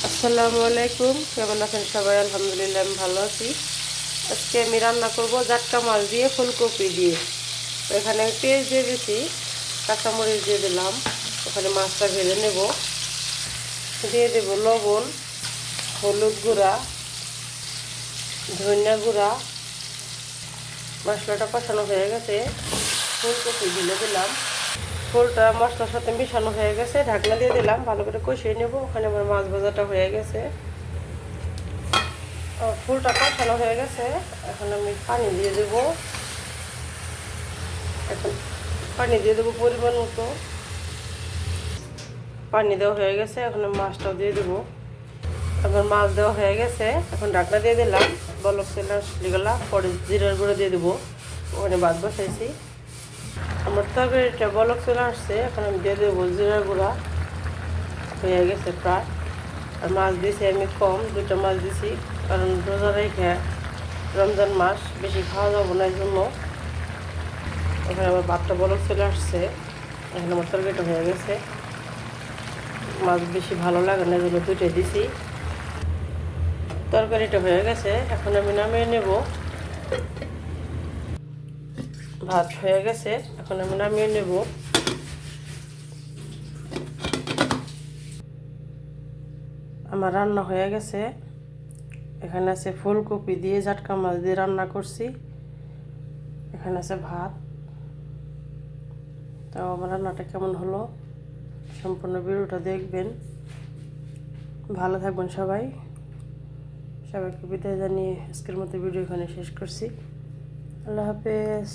আসসালামু আলাইকুম, কেমন আছেন সবাই? আলহামদুলিল্লাহ আমি ভালো আছি। আজকে আমি রান্না করব জাটকা মাছ দিয়ে ফুলকপি দিয়ে। তো এখানে পেঁয়াজ দিয়ে দিয়েছি, কাঁচামরিচ দিয়ে দিলাম। ওখানে মাছটা ভেজে নেব। দিয়ে দেব লবণ, হলুদ গুঁড়া, ধনিয়া গুঁড়া। মশলাটা কষানো হয়ে গেছে, ফুলকপি ঢেলে দিলাম। ফুলটা মশলার সাথে মিশানো হয়ে গেছে, ঢাকনা দিয়ে দিলাম, ভালো করে কষিয়ে নেব। ওখানে আমার মাছ ভাজাটা হয়ে গেছে, ফুলটা কষানো হয়ে গেছে। এখন আমি পানি দিয়ে দেবো। এখন পানি দিয়ে দেবো পরিমাণ মতো। পানি দেওয়া হয়ে গেছে, এখন আমি মাছটাও দিয়ে দেবো। এখন মাছ দেওয়া হয়ে গেছে, এখন ঢাকনা দিয়ে দিলাম। বলক চলে আসলে গেলা পরে জিরার গুঁড়ো দিয়ে দেবো। ওখানে ভাত বসাইছি, আমার তরকারিটা বলক চলে আসছে। এখন আমি দিয়ে দেবো জিরার গুঁড়া। হয়ে গেছে প্রায়। আর মাছ দিয়েছি আমি কম, 2টা মাছ দিছি, কারণ রোজা রেখে রমজান মাস বেশি খাওয়া যাবো না, এই জন্য। এখানে আমার ভাতটা বলক চলে আসছে, এখন আমার তরকারিটা হয়ে গেছে। মাছ বেশি ভালো লাগে না, এই জন্য 2টাই দিছি। তরকারিটা হয়ে গেছে, এখন আমি নামিয়ে নেব। ভাত হয়ে গেছে, এখন আমি নামিয়ে নেব। আমার রান্না হয়ে গেছে। এখানে আছে ফুলকপি দিয়ে জাটকা মাছ দিয়ে রান্না করছি। এখানে আছে ভাত। তো আমার রান্নাটা কেমন হলো সম্পূর্ণ ভিডিওটা দেখবেন। ভালো থাকবেন সবাই। সবাইকে বিদায় জানিয়ে আজকের মতো ভিডিও এখানে শেষ করছি। আল্লাহ হাফেজ।